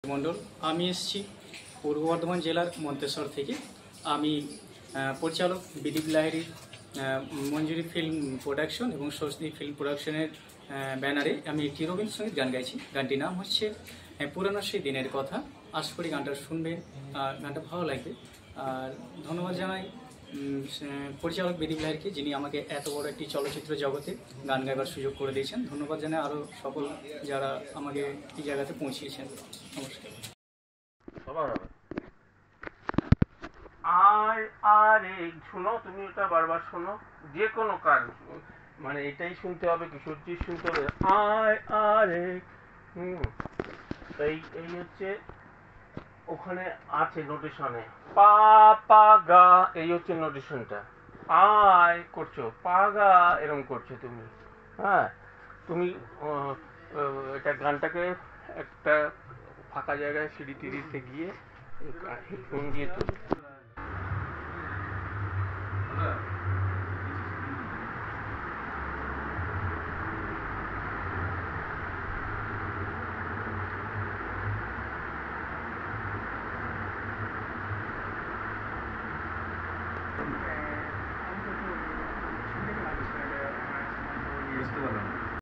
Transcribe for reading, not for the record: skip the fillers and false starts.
মণ্ডল। আমি এসেছি পূর্ব বর্ধমান জেলার মন্তেশ্বর থেকে। আমি পরিচালক বিদীপ লাহিড়ীর মঞ্জুরি ফিল্ম প্রোডাকশন এবং স্বস্তি ফিল্ম প্রোডাকশনের ব্যানারে আমি একটি রবীন্দ্রসঙ্গীত গান গাইছি। গানটির নাম হচ্ছে পুরানো সেই দিনের কথা। আশা করি গানটা শুনবেন, গানটা ভালো লাগবে। আর ধন্যবাদ জানাই পরিচালক বিদীপ লাহিড়ীকে, যিনি আমাকে এত বড় একটি চলচ্চিত্র জগতে গান গাইবার সুযোগ করে দিয়েছেন। ধন্যবাদ জানাই আরও সকল যারা আমাকে এই জায়গাতে পৌঁছিয়েছেন। নমস্কার। আরে শোনো, তুমি এটা বারবার শোনো, যে কোনো কাজ মানে এটাই শুনতে হবে, কিশোরজি শুনতে হবে। আরে এই এই হচ্ছে ওখানে আছে নোটেশনে, পা পা গা, এই হচ্ছে নোটেশনটা। আয় করছো, পা গা এরকম করছো তুমি। হ্যাঁ, তুমি এটা গানটাকে একটা ফাঁকা জায়গায় সিঁড়ি টিড়িতে গিয়ে হেডফোন দিয়ে তুলো।